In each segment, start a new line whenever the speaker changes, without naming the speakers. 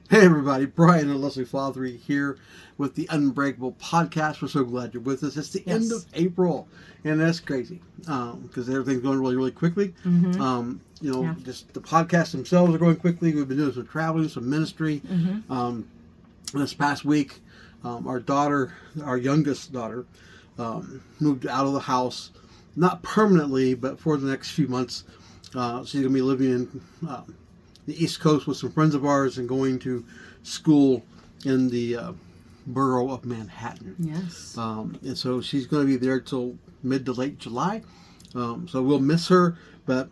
Hey everybody, Brian and Leslie Fatherees here with the Unbreakable podcast. We're so glad you're with us. It's the end of April, and that's crazy because everything's going really, really quickly. Just the podcasts themselves are going quickly. We've been doing some traveling, some ministry. This past week, our youngest daughter, moved out of the house, not permanently, but for the next few months. She's going to be living in the East Coast with some friends of ours and going to school in the borough of Manhattan.
Yes.
And so she's going to be there till mid to late July. So we'll miss her, but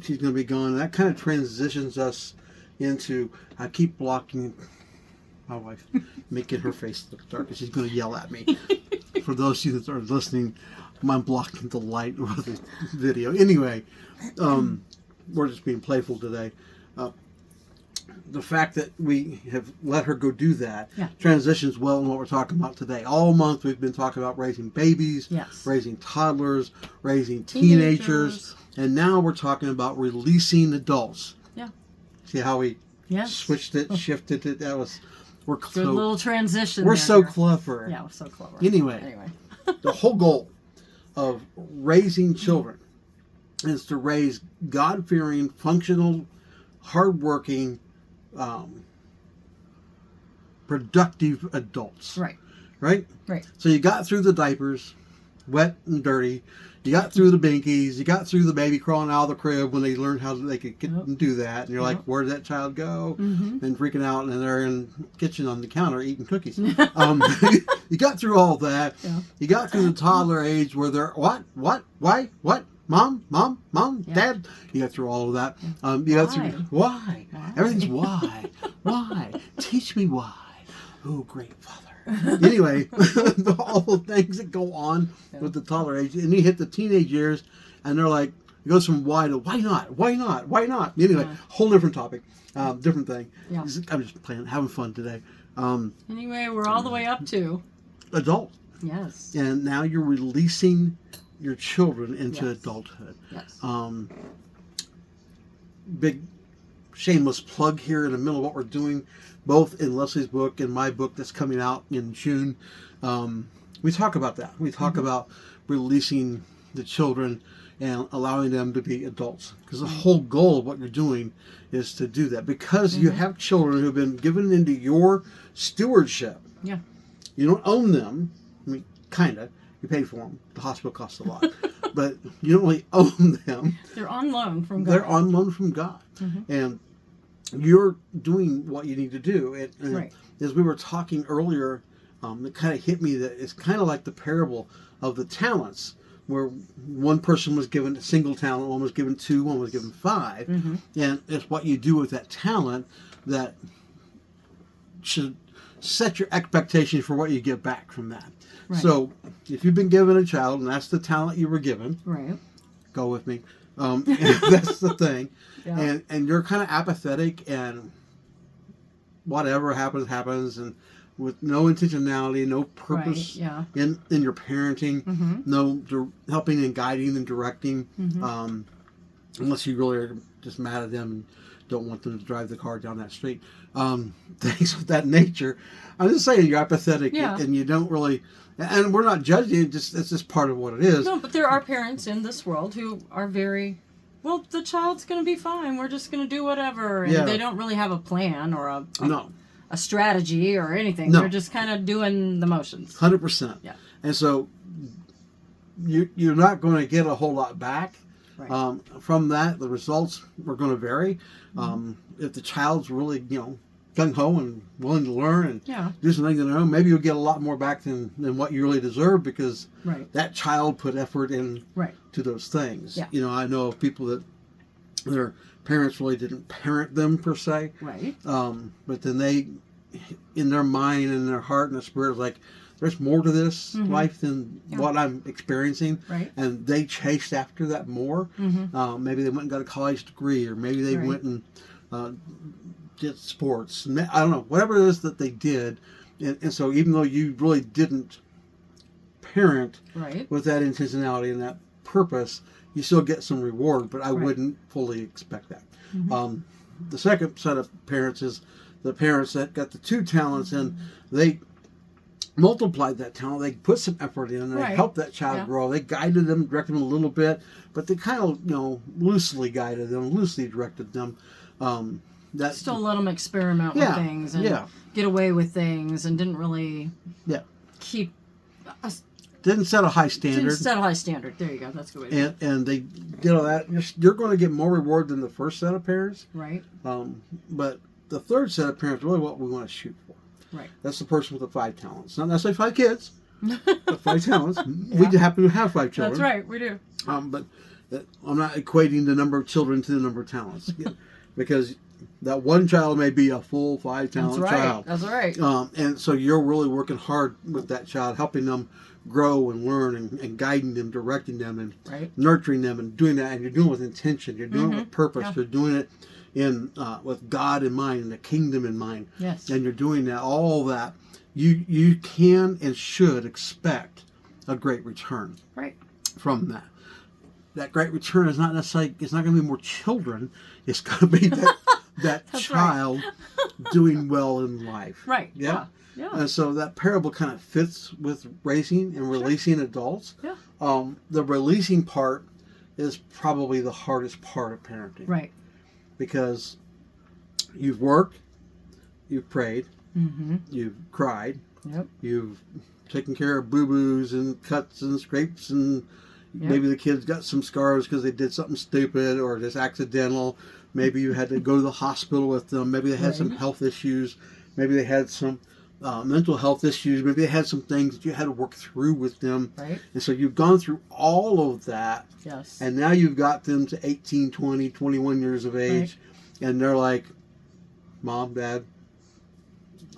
she's going to be gone. And that kind of transitions us into, I keep blocking my wife, making her face look dark because she's going to yell at me. For those of you that are listening, I'm blocking the light with the video. Anyway, we're just being playful today. The fact that we have let her go do that transitions well in what we're talking about today. All month we've been talking about raising babies, raising toddlers, raising teenagers, and now we're talking about releasing adults. Yeah. See how we switched it, shifted it? We're
good little transition.
We're so clever.
Yeah, we're so clever.
Anyway. The whole goal of raising children is to raise God-fearing, functional, hardworking, productive adults. Right? So you got through the diapers, wet and dirty. You got through the binkies. You got through the baby crawling out of the crib when they learned how they could get and do that. And you're like, where did that child go? And freaking out, and they're in the kitchen on the counter eating cookies. You got through all that. You got through the toddler age where they're, what, Mom, Dad. You got through all of that. You got through why? Everything's why. Why? Teach me why. Oh, great Father. Anyway, all the things that go on with the toddler age, and you hit the teenage years, and they're like, it goes from why to why not? Anyway, whole different topic, different thing. I'm just playing, having fun today.
Anyway, we're all the way up to
adult.
Yes.
And now you're releasing your children into adulthood. Big shameless plug here in the middle of what we're doing, both in Leslie's book and my book that's coming out in June. We talk about that. We talk about releasing the children and allowing them to be adults, because the whole goal of what you're doing is to do that, because you have children who have been given into your stewardship. You don't own them. I mean, kind of. You pay for them. The hospital costs a lot. But you don't really own them.
They're on loan from God.
They're on loan from God. And you're doing what you need to do. And as we were talking earlier, it kind of hit me that it's kind of like the parable of the talents, where one person was given a single talent, one was given 2, one was given 5. And it's what you do with that talent that should set your expectation for what you get back from that. So if you've been given a child and that's the talent you were given, go with me. That's the thing. And you're kind of apathetic, and whatever happens, and with no intentionality, no purpose in your parenting, no helping and guiding and directing, unless you really are just mad at them and don't want them to drive the car down that street. Things of that nature. I'm just saying you're apathetic and you don't really, and we're not judging it, it's just part of what it is.
No, but there are parents in this world who are very, well, the child's going to be fine. We're just going to do whatever. And they don't really have a plan or a strategy or anything. They're just kind of doing the motions.
100%. And so you're not going to get a whole lot back. From that. The results are going to vary. If the child's really, gung-ho and willing to learn and do some things on their own, maybe you'll get a lot more back than what you really deserve, because that child put effort in to those things. I know of people that their parents really didn't parent them per se, but then they, in their mind and their heart and their spirit, like, there's more to this life than what I'm experiencing. And they chased after that more. Maybe they went and got a college degree, or maybe they went and did sports. I don't know, whatever it is that they did. And so even though you really didn't parent with that intentionality and that purpose, you still get some reward, but I wouldn't fully expect that. the second set of parents is the parents that got the 2 talents, and they multiplied that talent. They put some effort in, and they helped that child grow. They guided them, directed them a little bit, but they kind of, loosely guided them, loosely directed them. That
still let them experiment with things and get away with things, and didn't really keep.
Didn't set a high standard.
Didn't set a high standard. There you go. That's a good way to
do it. And they did all that. You're going to get more reward than the first set of parents.
Right.
But the third set of parents, really what we want to shoot for.
Right.
That's the person with the 5 talents. Not necessarily 5 kids, but 5 talents. We happen to have 5 children.
That's right. We do.
But I'm not equating the number of children to the number of talents. Because that one child may be a full 5 talent child.
That's right.
And so you're really working hard with that child, helping them grow and learn, and guiding them, directing them, and nurturing them, and doing that. And you're doing it with intention. You're doing it with purpose. You're doing it with God in mind and the kingdom in mind.
Yes.
And you're doing that, all that. You can and should expect a great return.
Right.
From that. That great return is not necessarily, it's not going to be more children. It's going to be that child doing well in life.
Right.
Yeah.
Yeah.
And so that parable kind of fits with raising and releasing adults.
Yeah.
The releasing part is probably the hardest part of parenting.
Right.
Because you've worked, you've prayed, you've cried, you've taken care of boo-boos and cuts and scrapes, and maybe the kids got some scars because they did something stupid or just accidental. Maybe you had to go to the hospital with them. Maybe they had some health issues. Maybe they had some mental health issues. Maybe they had some things that you had to work through with them.
Right.
And so you've gone through all of that.
Yes.
And now you've got them to 18, 20, 21 years of age. Right. And they're like, Mom, Dad,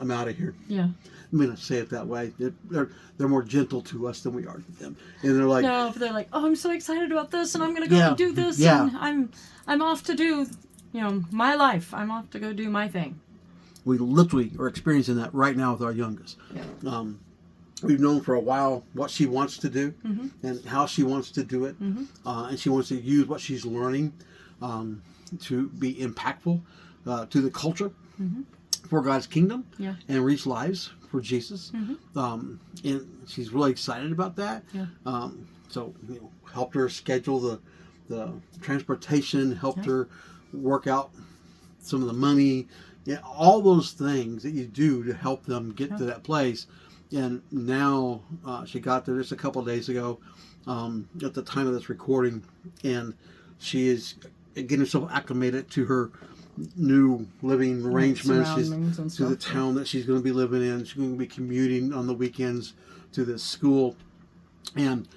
I'm out of here.
Yeah.
I'm going to say it that way. They're more gentle to us than we are to them. And they're like...
No, but they're like, oh, I'm so excited about this, and I'm going to go and do this, and I'm off to do, my life. I'm off to go do my thing.
We literally are experiencing that right now with our youngest. Yeah. We've known for a while what she wants to do and how she wants to do it. And she wants to use what she's learning to be impactful to the culture for God's kingdom and reach lives for Jesus. And she's really excited about that. Yeah. So helped her schedule the transportation, helped her work out some of the money. Yeah, all those things that you do to help them get to that place. And now she got there just a couple of days ago at the time of this recording, and she is getting herself acclimated to her new living arrangements. She's to the town that she's going to be living in. She's going to be commuting on the weekends to this school, and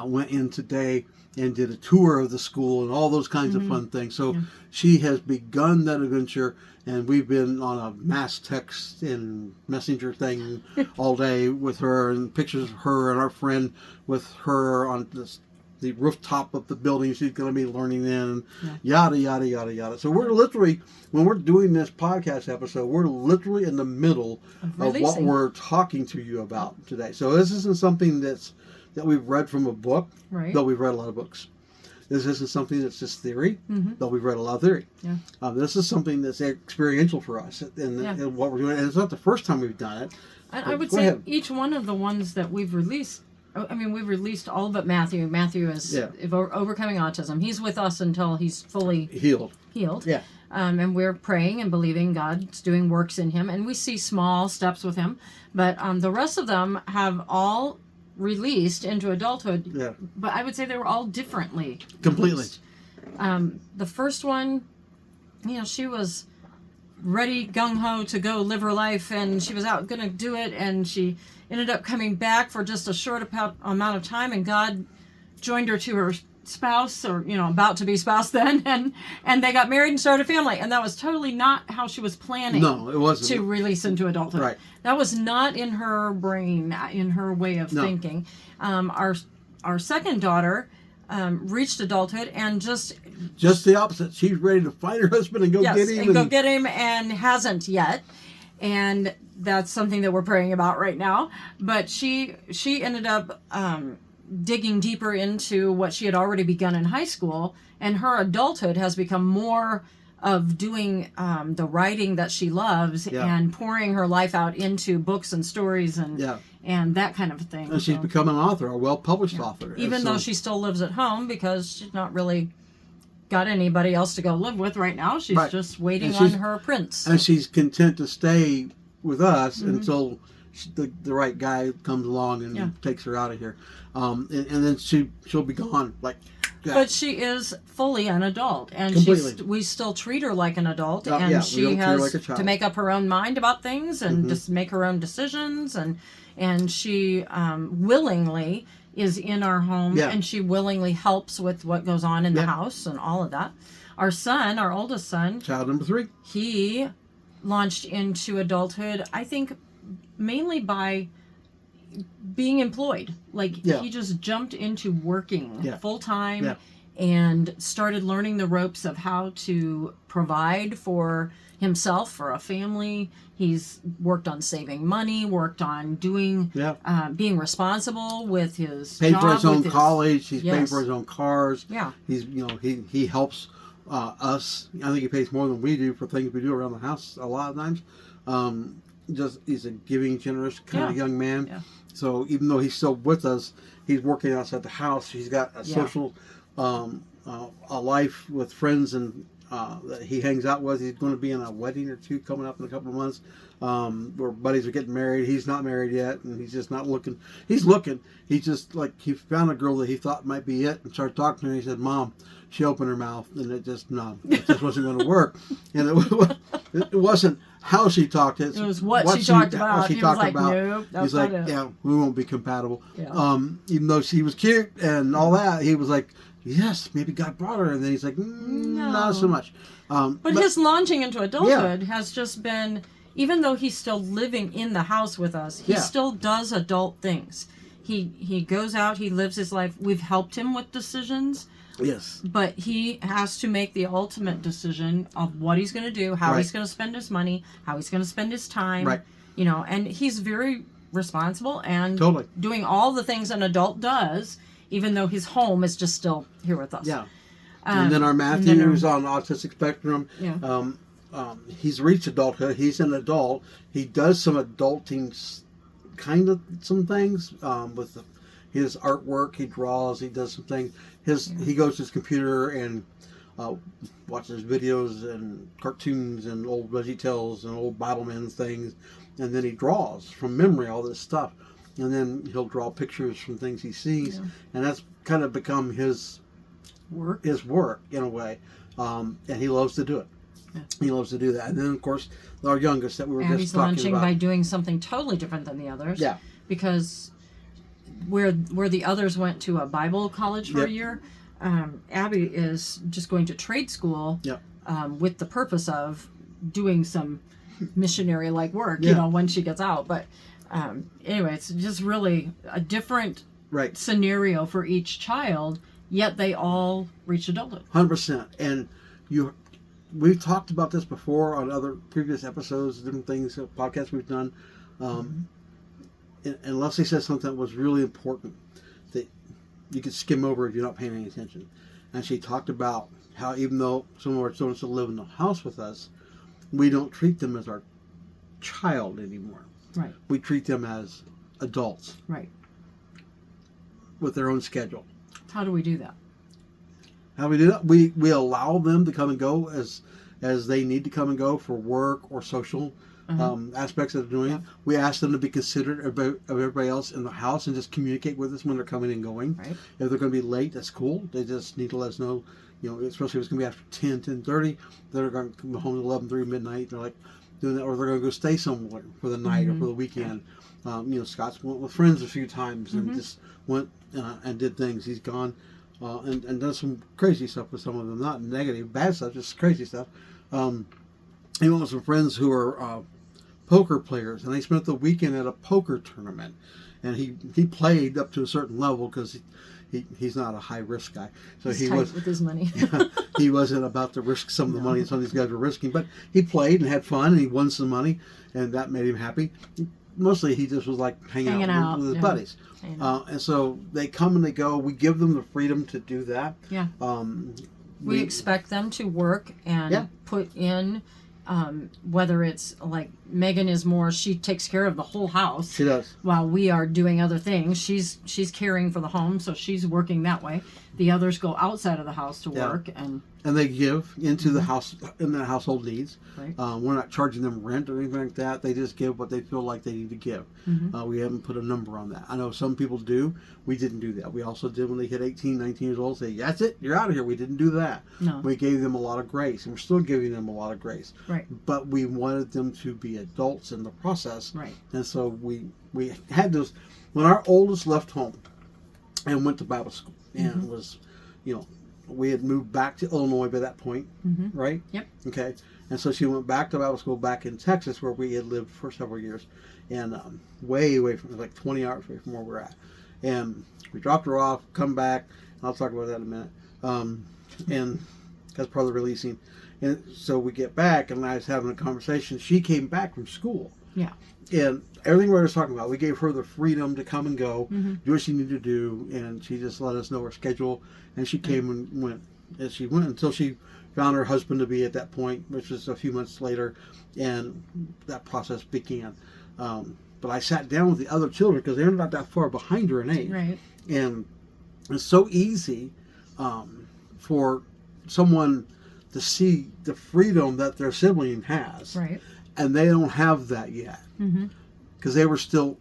went in today and did a tour of the school and all those kinds of fun things. So she has begun that adventure, and we've been on a mass text and messenger thing all day with her, and pictures of her and our friend with her on the rooftop of the building she's going to be learning in, yada, yada, yada, yada. So we're literally, when we're doing this podcast episode, we're literally in the middle of what we're talking to you about today. So this isn't something that we've read from a book, though we've read a lot of books. This isn't something that's just theory, though we've read a lot of theory. Yeah. This is something that's experiential for us in what we're doing. And it's not the first time we've done it.
I would say each one of the ones that we've released, we've released all but Matthew. Matthew is overcoming autism. He's with us until he's fully healed. Yeah. And we're praying and believing God's doing works in him. And we see small steps with him. But the rest of them have all released into adulthood. Yeah. But I would say they were all differently.
Completely.
The first one, she was ready, gung-ho to go live her life, and she was out going to do it, and she ended up coming back for just a short amount of time, and God joined her to her spouse, or about to be spouse then, and they got married and started a family, and that was totally not how she was planning.
No, it wasn't.
To release into adulthood. Right. That was not in her brain, in her way of thinking. Our second daughter reached adulthood and just
the opposite. She's ready to find her husband and go get him.
Go get him, and hasn't yet. And that's something that we're praying about right now. But she ended up digging deeper into what she had already begun in high school, and her adulthood has become more of doing the writing that she loves and pouring her life out into books and stories and that kind of thing.
And she's become an author, a well-published author.
Even though she still lives at home because she's not really got anybody else to go live with right now. She's just waiting on her prince.
And she's content to stay with us until the right guy comes along and takes her out of here. And then she'll be gone.
But she is fully an adult, and we still treat her like an adult, and she has to make up her own mind about things and just make her own decisions, and she willingly is in our home, and she willingly helps with what goes on in the house and all of that. Our son, our oldest son,
child number 3,
he launched into adulthood, I think, mainly by being employed. He just jumped into working full time and started learning the ropes of how to provide for himself, for a family. He's worked on saving money, worked on doing being responsible with his
paid
job,
for his own college. He's paid for his own cars. He's he helps us. I think he pays more than we do for things we do around the house a lot of times. He's a giving, generous kind of young man. So even though he's still with us, he's working outside the house. He's got a social a life with friends and that he hangs out with. He's going to be in a wedding or two coming up in a couple of months where buddies are getting married. He's not married yet, and he's just not looking. He's looking. He's just he found a girl that he thought might be it and started talking to her. And he said, "Mom," she opened her mouth, and it just wasn't going to work. And it wasn't how she talked. It
was what she talked about.
What she talked about. Nope, he's like, "Yeah, we won't be compatible." Even though she was cute and all that, he was like, "Yes, maybe God brought her." And then he's like,
no.
"Not so much."
But his launching into adulthood has just been, even though he's still living in the house with us, he still does adult things. He goes out, he lives his life. We've helped him with decisions.
Yes.
But he has to make the ultimate decision of what he's going to do, how he's going to spend his money, how he's going to spend his time.
Right.
And he's very responsible and doing all the things an adult does, even though his home is just still here with us.
Yeah. And then our Matthew, who's on the autistic spectrum, he's reached adulthood. He's an adult. He does some adulting some things with his artwork. He draws. He does some things. He goes to his computer and watches videos and cartoons and old VeggieTales and old Bibleman things, and then he draws from memory all this stuff, and then he'll draw pictures from things he sees, and that's kind of become his work in a way, and he loves to do it. He loves to do that. And then, of course, our youngest that we were just talking about.
Abby's launching by doing something totally different than the others.
Yeah.
Because where the others went to a Bible college for a year, Abby is just going to trade school with the purpose of doing some missionary-like work, when she gets out. But anyway, it's just really a different scenario for each child, yet they all reach adulthood.
100%. And we've talked about this before on other previous episodes, different things, podcasts we've done. And Leslie said something that was really important that you could skim over if you're not paying any attention. And she talked about how even though some of our children still live in the house with us, we don't treat them as our child anymore.
Right.
We treat them as adults.
Right.
With their own schedule.
How do we do that?
How do we do that? We allow them to come and go as they need to come and go for work or social aspects that they're doing. Yeah. We ask them to be considerate of everybody else in the house and just communicate with us when they're coming and going.
Right.
If they're going to be late, that's cool. They just need to let us know, especially if it's going to be after 10:30, they're going to come home at 11:30 midnight. They're like doing that, or they're going to go stay somewhere for the night or for the weekend. Scott's went with friends a few times and just went and did things. He's gone and done some crazy stuff with some of them. Not negative, bad stuff, just crazy stuff. He went with some friends who are poker players, and they spent the weekend at a poker tournament. And he played up to a certain level because he's not a high risk guy. So
he's tight with his money.
He wasn't about to risk some of the money some of these guys were risking. But he played and had fun, and he won some money, and that made him happy. Mostly he just was like hanging out with his buddies. And so they come and they go. We give them the freedom to do that.
Yeah. we expect them to work and put in, whether it's like Megan is more, she takes care of the whole house.
She does. While
we are doing other things. She's caring for the home, so she's working that way. The others go outside of the house to work and
they give into the house, in the household needs.
Right.
We're not charging them rent or anything like that. They just give what they feel like they need to give. We haven't put a number on that. I know some people do. We didn't do that. We also did when they hit 18, 19 years old, say, that's it, you're out of here. We didn't do that.
No.
We gave them a lot of grace, and we're still giving them a lot of grace.
Right.
But we wanted them to be adults in the process.
Right.
And so we had those. When our oldest left home and went to Bible school, and was, we had moved back to Illinois by that point, right?
Yep.
Okay. And so she went back to Bible school back in Texas, where we had lived for several years, and way away from, like 20 hours away from where we're at. And we dropped her off, come back, and I'll talk about that in a minute. And that's part of the releasing. And so we get back, and I was having a conversation. She came back from school.
Yeah.
And everything we were talking about, we gave her the freedom to come and go, do what she needed to do, and she just let us know her schedule. And she came and went as she went until she found her husband to be at that point, which was a few months later, and that process began. But I sat down with the other children because they're not that far behind her in age.
Right.
And it's so easy for someone to see the freedom that their sibling has.
Right.
And they don't have that yet. Because they were still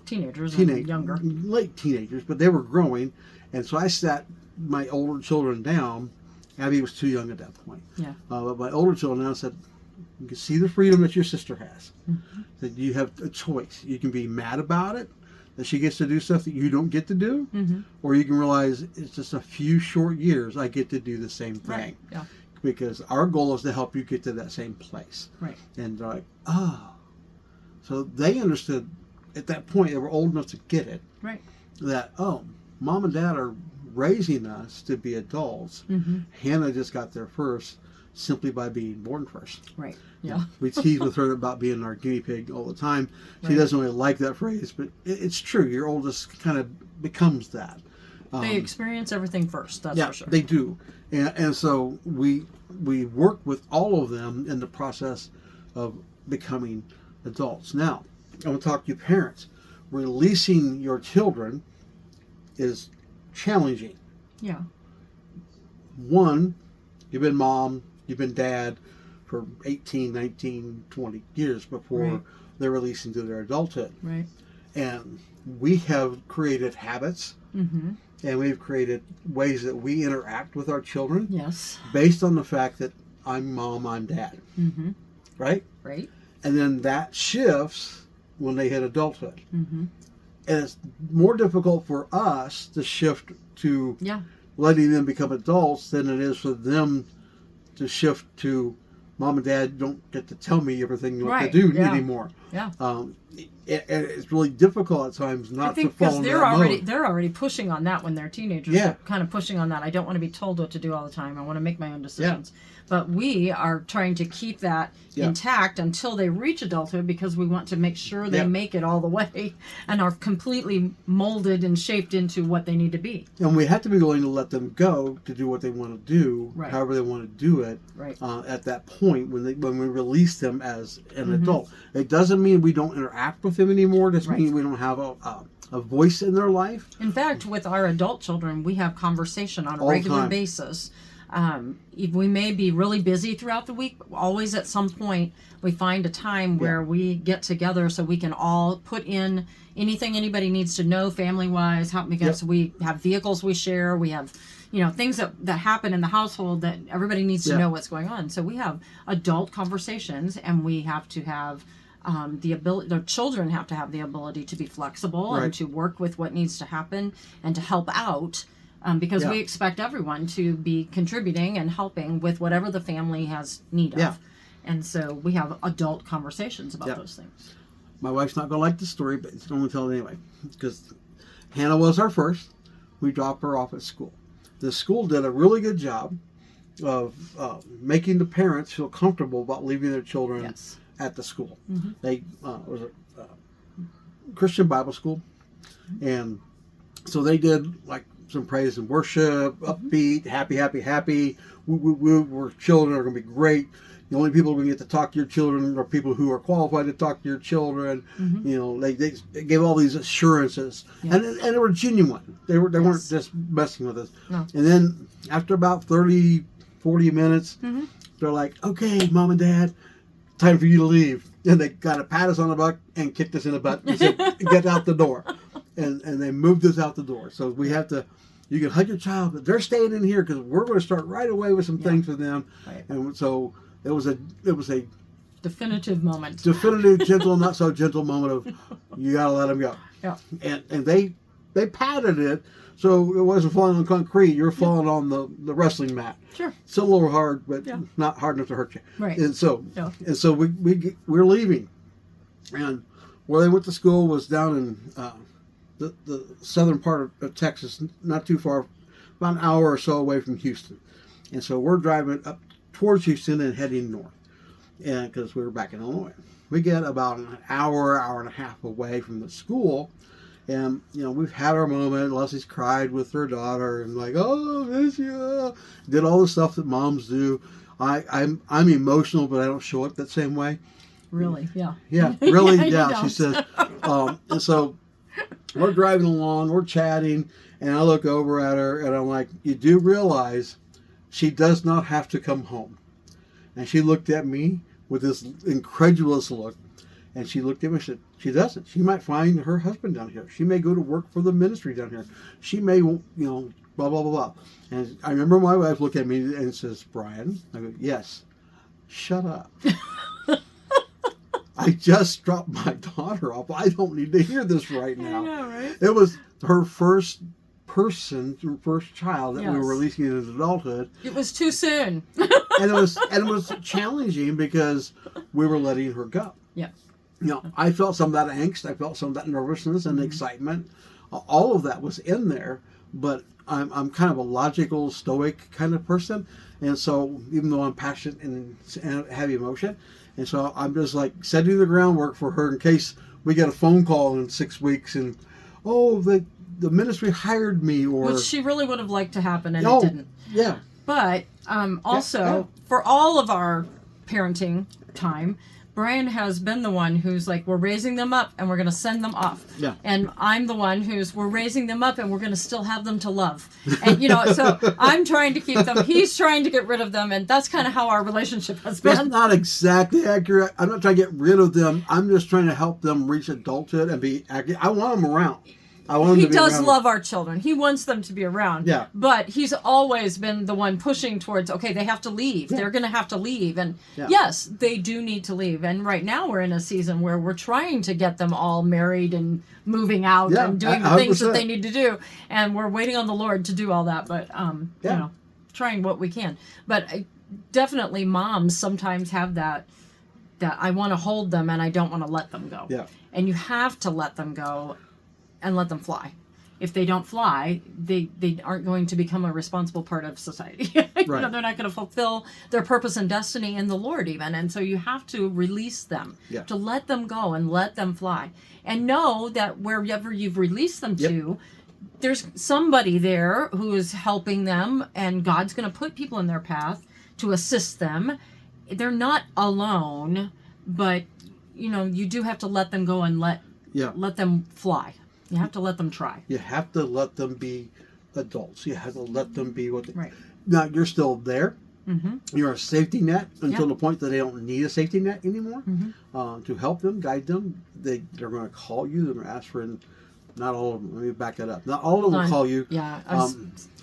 teenagers and younger.
Late teenagers, but they were growing. And so I sat my older children down. Abby was too young at that point.
Yeah.
But my older children now said, you can see the freedom that your sister has. That you have a choice. You can be mad about it, that she gets to do stuff that you don't get to do, or you can realize it's just a few short years I get to do the same thing.
Right. Yeah.
Because our goal is to help you get to that same place.
Right.
And they're like, oh. So they understood at that point, they were old enough to get it.
Right.
That, oh, mom and dad are raising us to be adults. Hannah just got there first simply by being born first.
Right. Yeah.
We tease with her about being our guinea pig all the time. She doesn't really like that phrase, but it's true. Your oldest kind of becomes that.
They experience everything first, that's for sure.
They do. And so we work with all of them in the process of becoming adults. Now, I'm going to talk to you parents. Releasing your children is challenging.
Yeah.
One, you've been mom, you've been dad for 18, 19, 20 years before they're releasing to their adulthood.
Right.
And we have created habits. And we've created ways that we interact with our children. Yes. Based on the fact that I'm mom, I'm dad. Right?
Right.
And then that shifts when they hit adulthood. And it's more difficult for us to shift to letting them become adults than it is for them to shift to mom and dad don't get to tell me everything what to do anymore. Yeah. It's really difficult at times not to follow that mode.
They're already pushing on that when they're teenagers. Yeah. They're kind of pushing on that. I don't want to be told what to do all the time. I want to make my own decisions. Yeah. But we are trying to keep that intact until they reach adulthood because we want to make sure they make it all the way and are completely molded and shaped into what they need to be.
And we have to be willing to let them go to do what they want to do, however they want to do it at that point when we release them as an adult. It doesn't mean we don't interact with them anymore. It just means we don't have a voice in their life.
In fact, with our adult children, we have conversation on a regular basis. We may be really busy throughout the week. Always at some point, we find a time where we get together so we can all put in anything anybody needs to know family-wise. Because we have vehicles we share. We have, things that happen in the household that everybody needs to know what's going on. So we have adult conversations, and we have to have the children have to have the ability to be flexible and to work with what needs to happen and to help out. Because we expect everyone to be contributing and helping with whatever the family has need of. And so we have adult conversations about those things.
My wife's not going to like the story, but I'm going to tell it anyway. Because Hannah was our first. We dropped her off at school. The school did a really good job of making the parents feel comfortable about leaving their children at the school. They was a Christian Bible school. And so they did like some praise and worship, upbeat, happy. We're children are going to be great. The only people who get to talk to your children are people who are qualified to talk to your children. You know, they gave all these assurances, and they were genuine. They weren't just messing with us.
No.
And then after about 30, 40 minutes, they're like, "Okay, Mom and Dad, time for you to leave." And they got to pat us on the butt and kicked us in the butt and said, "Get out the door." And they moved us out the door. So we have to. You can hug your child, but they're staying in here because we're going to start right away with some things for them. Right. And so it was a
definitive moment.
Definitive, gentle, not so gentle moment of you got to let them go.
Yeah.
And they patted it, so it wasn't falling on concrete. You're falling on the wrestling mat.
Sure.
It's a little hard, but not hard enough to hurt you.
Right.
And so we're leaving, and where they went to school was down in the southern part of Texas, not too far, about an hour or so away from Houston. And so we're driving up towards Houston and heading north, and because we were back in Illinois. We get about an hour and a half away from the school, and you know, we've had our moment. Leslie's cried with her daughter and like, "Oh, miss you," did all the stuff that moms do. I'm emotional, but I don't show it that same way.
Really? Yeah.
Yeah, really. Yeah, she says. And so we're driving along, we're chatting, and I look over at her and I'm like, "You do realize she does not have to come home?" And she looked at me with this incredulous look, and she looked at me and said, "She doesn't. She might find her husband down here. She may go to work for the ministry down here. She may, you know, blah, blah, blah, blah." And I remember my wife looked at me and says, "Brian," I go, "Yes, shut up." I just dropped my daughter off. I don't need to hear this right now.
I know, right?
It was her first child that we were releasing into adulthood.
It was too soon.
and it was challenging because we were letting her go.
Yeah.
You know, I felt some of that angst. I felt some of that nervousness and excitement. All of that was in there, but I'm kind of a logical, stoic kind of person. And so even though I'm passionate and have emotion, and so I'm just like setting the groundwork for her in case we get a phone call in 6 weeks and, "Oh, the ministry hired me," or...
Which she really would have liked to happen, and it didn't.
Yeah.
But also, for all of our parenting time, Brian has been the one who's like, we're raising them up and we're going to send them off.
Yeah.
And I'm the one we're raising them up and we're going to still have them to love. And, you know, so I'm trying to keep them. He's trying to get rid of them. And that's kind of how our relationship has been.
That's not exactly accurate. I'm not trying to get rid of them. I'm just trying to help them reach adulthood and be accurate. I want them around.
He does love our children. He wants them to be around.
Yeah.
But he's always been the one pushing towards, okay, they have to leave. Yeah. They're going to have to leave. And yes, they do need to leave. And right now we're in a season where we're trying to get them all married and moving out and doing the things that they need to do. And we're waiting on the Lord to do all that. But, you know, trying what we can. But definitely moms sometimes have that I want to hold them and I don't want to let them go.
Yeah.
And you have to let them go and let them fly. If they don't fly, they aren't going to become a responsible part of society. Right. You know, they're not going to fulfill their purpose and destiny in the Lord even. And so you have to release them, to let them go and let them fly. And know that wherever you've released them to, there's somebody there who is helping them, and God's going to put people in their path to assist them. They're not alone, but, you know, you do have to let them go and let them fly. You have to let them try. You have to let them be adults. You have to let them be what they... Right. Now, you're still there. Mm-hmm. You're a safety net until the point that they don't need a safety net anymore. Mm-hmm. To help them, guide them. They're going to call you. They're going to ask for... Not all of them. Let me back that up. Not all of them will call you. Yeah.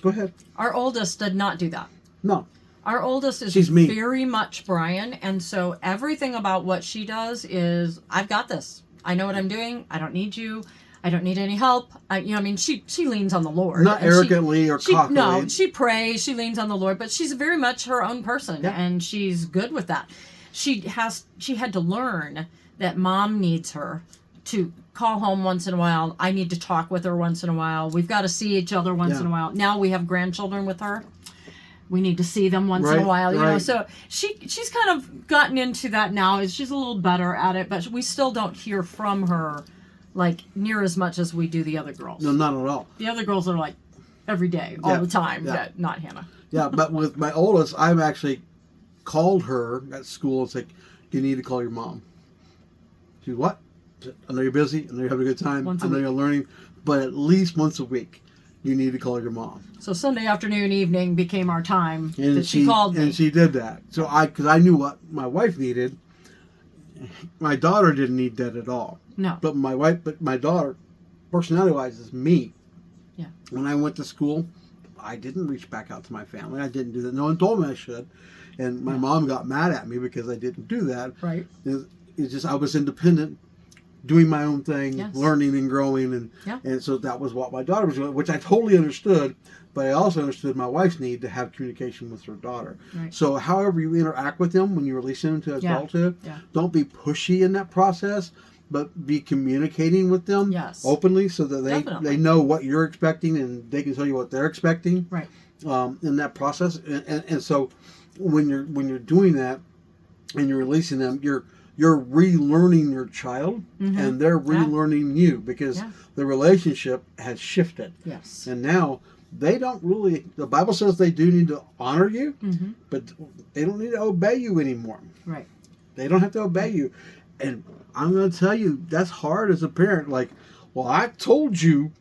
Go ahead. Our oldest did not do that. No. Our oldest is very much Brian. And so everything about what she does is, I've got this. I know what I'm doing. I don't need you. I don't need any help. She leans on the Lord. Not arrogantly or cockily. No, she prays. She leans on the Lord, but she's very much her own person, and she's good with that. She had to learn that mom needs her to call home once in a while. I need to talk with her once in a while. We've got to see each other once in a while. Now we have grandchildren with her. We need to see them once in a while, you know. So she's kind of gotten into that now. She's a little better at it, but we still don't hear from her like near as much as we do the other girls. No, not at all. The other girls are like, every day, all the time. Yeah. Not Hannah.
Yeah, but with my oldest, I've actually called her at school and said, you need to call your mom. She's what? I know you're busy. I know you're having a good time. I know you're learning. But at least once a week, you need to call your mom.
So Sunday afternoon, evening became our time that she called me.
And she did that. So because I knew what my wife needed. My daughter didn't need that at all.
No.
But my daughter, personality-wise, is me.
Yeah. When
I went to school, I didn't reach back out to my family. I didn't do that. No one told me I should. And my mom got mad at me because I didn't do that.
Right.
It's just I was independent, doing my own thing, learning and growing. And so that was what my daughter was doing, which I totally understood. But I also understood my wife's need to have communication with her daughter.
Right.
So however you interact with them when you release them to adulthood, don't be pushy in that process, but be communicating with them openly so that they know what you're expecting and they can tell you what they're expecting.
Right.
In that process. And so when you're doing that and you're releasing them, you're relearning your child and they're relearning you because the relationship has shifted.
Yes.
And now they don't really, the Bible says they do need to honor you, but they don't need to obey you anymore.
Right.
They don't have to obey you. And I'm going to tell you, that's hard as a parent. Like, well, I told you.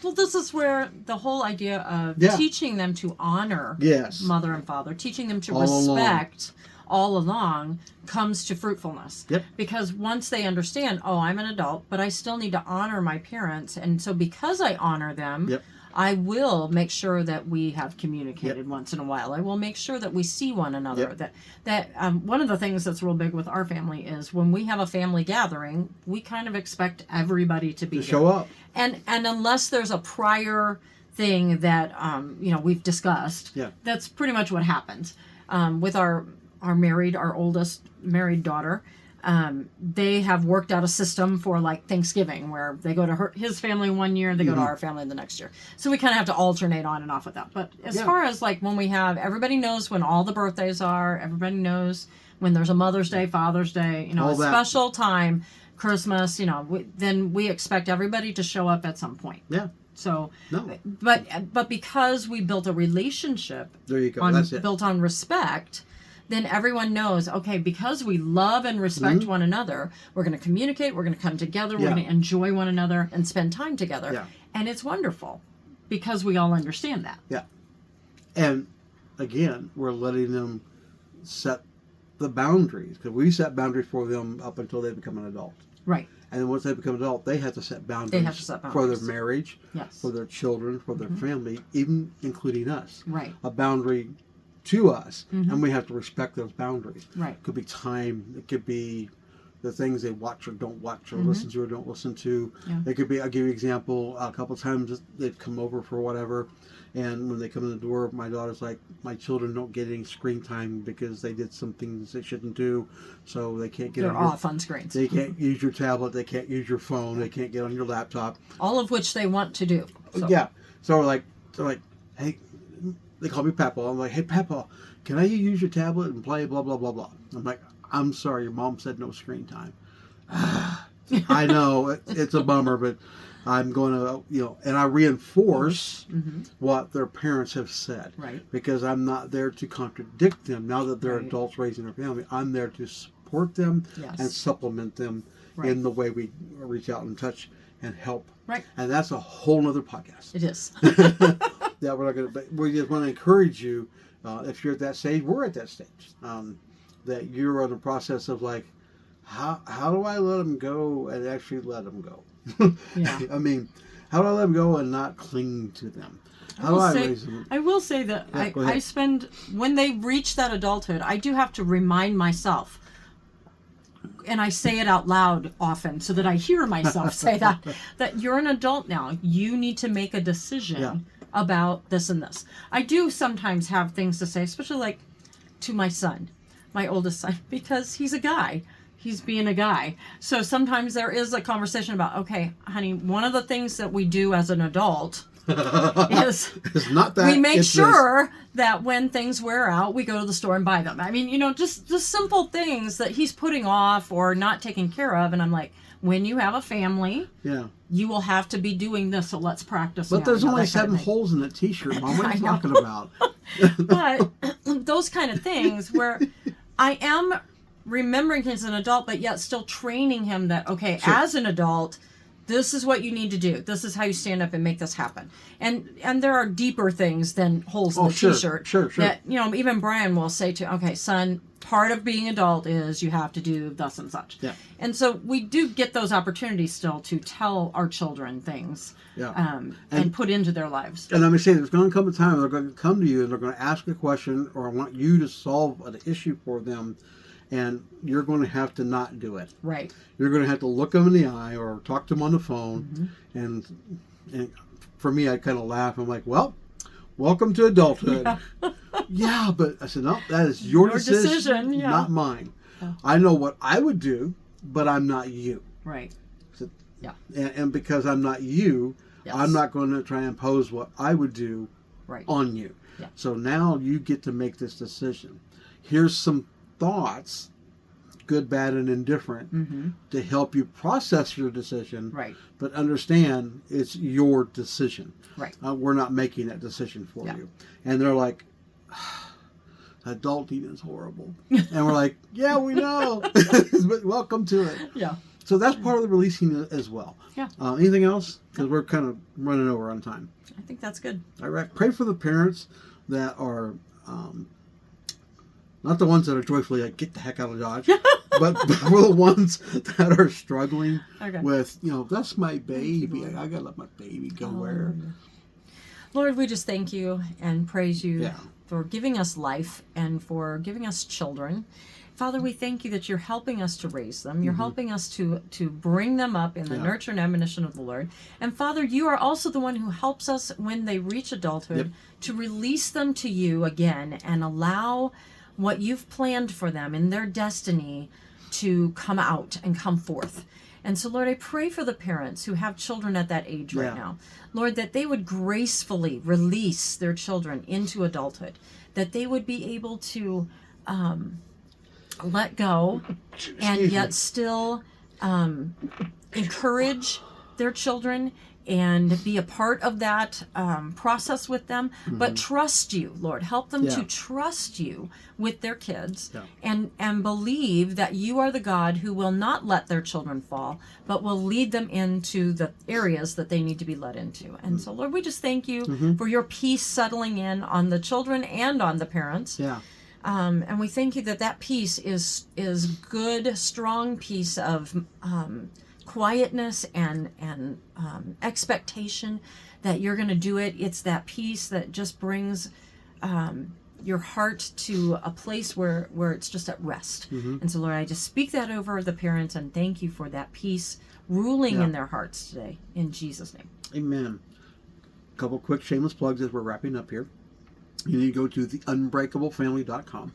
Well, this is where the whole idea of teaching them to honor mother and father, teaching them to respect all along comes to fruitfulness.
Yep.
Because once they understand, oh, I'm an adult, but I still need to honor my parents. And so because I honor them, I will make sure that we have communicated once in a while. I will make sure that we see one another. That one of the things that's real big with our family is when we have a family gathering, we kind of expect everybody to be there.
Show up.
And unless there's a prior thing that we've discussed, that's pretty much what happens. With our oldest married daughter. They have worked out a system for like Thanksgiving where they go to his family one year and they go to our family the next year. So we kind of have to alternate on and off with that. But as far as like when we have, everybody knows when all the birthdays are, everybody knows when there's a Mother's Day, Father's Day, a special time, Christmas, then we expect everybody to show up at some point.
Yeah.
So, but because we built a relationship
there you go. That's it.
Built on respect, then everyone knows, okay, because we love and respect one another, we're going to communicate, we're going to come together, we're going to enjoy one another and spend time together.
Yeah.
And it's wonderful because we all understand that.
Yeah. And again, we're letting them set the boundaries because we set boundaries for them up until they become an adult.
Right.
And then once they become an adult, they have to set boundaries, for their marriage, for their children, for their family, even including us.
Right.
A boundary to us, and we have to respect those boundaries.
Right.
It could be time. It could be the things they watch or don't watch or listen to or don't listen to. Yeah. It could be, I'll give you an example, a couple of times they've come over for whatever, and when they come in the door, my daughter's like, my children don't get any screen time because they did some things they shouldn't do, so they can't get
off on screens.
They can't use your tablet, they can't use your phone, they can't get on your laptop.
All of which they want to do.
So. Yeah. So they're like, hey, they call me Papa. I'm like, hey, Papa, can I use your tablet and play blah, blah, blah, blah? I'm like, I'm sorry, your mom said no screen time. I know, it's a bummer, but I'm going to, and I reinforce what their parents have said.
Right.
Because I'm not there to contradict them. Now that they're adults raising their family, I'm there to support them and supplement them in the way we reach out and touch and help.
Right.
And that's a whole nother podcast.
It is.
Yeah, we're not going to. We just want to encourage you. If you're at that stage, we're at that stage. That you're in the process of like, how do I let them go and actually let them go?
Yeah.
I mean, how do I let them go and not cling to them? How do I raise them?
I will say that I spend when they reach that adulthood, I do have to remind myself. And I say it out loud often so that I hear myself say that you're an adult now. You need to make a decision about this and this. I do sometimes have things to say, especially like to my son, my oldest son, because he's a guy. He's being a guy. So sometimes there is a conversation about, okay, honey, one of the things that we do as an adult
It's not that.
We make sure that when things wear out, we go to the store and buy them. I mean, just simple things that he's putting off or not taking care of. And I'm like, when you have a family, you will have to be doing this, so let's practice.
But there's only 7 holes in that T-shirt, Mom. What are you talking about?
But those kind of things where I am remembering him as an adult, but yet still training him that, okay, as an adult, this is what you need to do. This is how you stand up and make this happen. And there are deeper things than holes in the T-shirt.
Sure.
That, even Brian will say to, okay, son, part of being adult is you have to do thus and such.
Yeah.
And so we do get those opportunities still to tell our children things and put into their lives.
And let me say, there's going to come a time they're going to come to you and they're going to ask a question or want you to solve an issue for them. And you're going to have to not do it.
Right.
You're going to have to look them in the eye or talk to them on the phone. And for me, I kind of laugh. I'm like, well, welcome to adulthood. Yeah, but I said, no, that is your decision, not mine. Yeah. I know what I would do, but I'm not you.
Right.
So, and because I'm not you, I'm not going to try and impose what I would do on you. Yeah. So now you get to make this decision. Here's some thoughts, good, bad, and indifferent, to help you process your decision.
Right.
But understand it's your decision.
Right.
We're not making that decision for you. And they're like, adulting is horrible. And we're like, yeah, we know. But welcome to it.
Yeah.
So that's part of the releasing as well.
Yeah.
Anything else? Because we're kind of running over on time.
I think that's good.
All right. Pray for the parents that are not the ones that are joyfully like, get the heck out of Dodge, but for the ones that are struggling with, that's my baby. I got to let my baby go where.
Lord, we just thank you and praise you for giving us life and for giving us children. Father, we thank you that you're helping us to raise them. You're helping us to bring them up in the nurture and admonition of the Lord. And Father, you are also the one who helps us when they reach adulthood to release them to you again and allow what you've planned for them in their destiny to come out and come forth. And so, Lord, I pray for the parents who have children at that age right now. Lord, that they would gracefully release their children into adulthood, that they would be able to let go and yet still encourage their children and be a part of that process with them, but trust you, Lord. Help them to trust you with their kids and believe that you are the God who will not let their children fall, but will lead them into the areas that they need to be led into. And so, Lord, we just thank you for your peace settling in on the children and on the parents.
Yeah.
And we thank you that peace is good, strong peace of quietness and expectation that you're going to do it. It's that peace that just brings your heart to a place where it's just at rest. And so, Lord, I just speak that over the parents and thank you for that peace ruling in their hearts today. In Jesus' name.
Amen. A couple quick shameless plugs as we're wrapping up here. You need to go to theunbreakablefamily.com.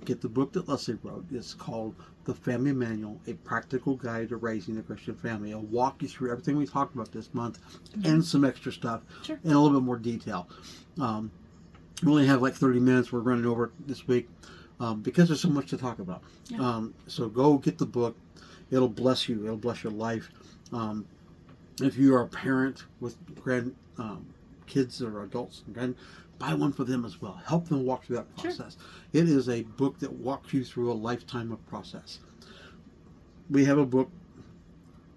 Get the book that Leslie wrote. It's called The Family Manual, A Practical Guide to Raising a Christian Family. It'll walk you through everything we talked about this month and some extra stuff in a little bit more detail. We only have like 30 minutes. We're running over this week because there's so much to talk about. So go get the book. It'll bless you. It'll bless your life. If you are a parent with kids that are adults, buy one for them as well. Help them walk through that process. It is a book that walks you through a lifetime of process. We have a book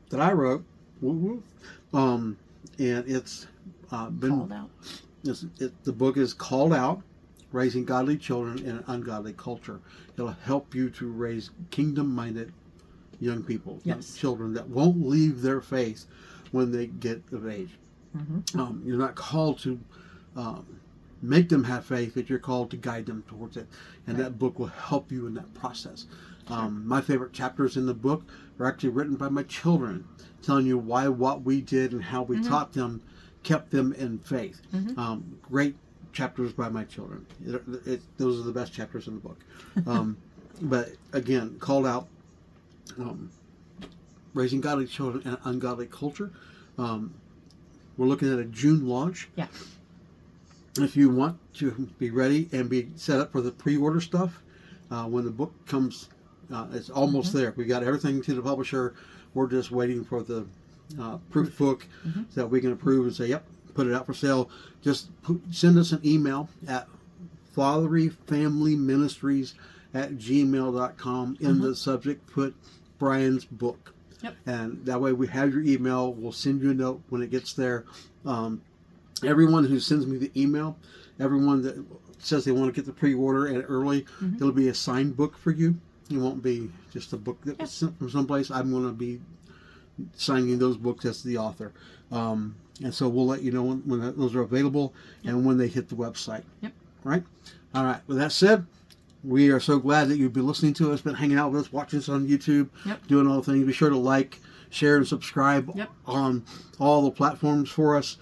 that I wrote, and it's been called out. The book is called out, Raising Godly Children in an Ungodly Culture. It'll help you to raise kingdom-minded young people, children that won't leave their faith when they get of age. You're not called to make them have faith, but you're called to guide them towards it. And that book will help you in that process. My favorite chapters in the book are actually written by my children, telling you why what we did and how we taught them kept them in faith. Great chapters by my children. Those are the best chapters in the book. But again, called out, Raising Godly Children in an Ungodly Culture. We're looking at a June launch.
Yeah.
If you want to be ready and be set up for the pre-order stuff, when the book comes, it's almost there. We got everything to the publisher. We're just waiting for the proof book so that we can approve and say, yep, put it out for sale. Just send us an email at fathereesfamilyministries@gmail.com. In the subject, put Brian's book.
Yep.
And that way we have your email. We'll send you a note when it gets there. Everyone who sends me the email, everyone that says they want to get the pre-order and early, it'll be a signed book for you. It won't be just a book that was sent from someplace. I'm going to be signing those books as the author. And so we'll let you know when those are available and when they hit the website.
Yep.
Right? All right. With that said, we are so glad that you've been listening to us, been hanging out with us, watching us on YouTube, doing all the things. Be sure to like, share, and subscribe on all the platforms for us.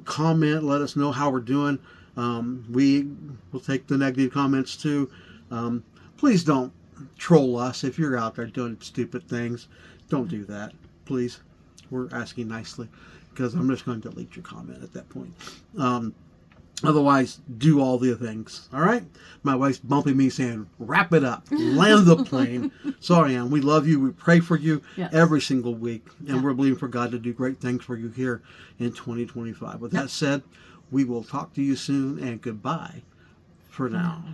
Comment, let us know how we're doing. We will take the negative comments too. Please don't troll us if you're out there doing stupid things. Don't do that, please. We're asking nicely, because I'm just going to delete your comment at that point. Otherwise, do all the things. All right? My wife's bumping me saying, wrap it up. Land the plane. Sorry, Ann. We love you. We pray for you every single week. And we're believing for God to do great things for you here in 2025. With that said, we will talk to you soon. And goodbye for now.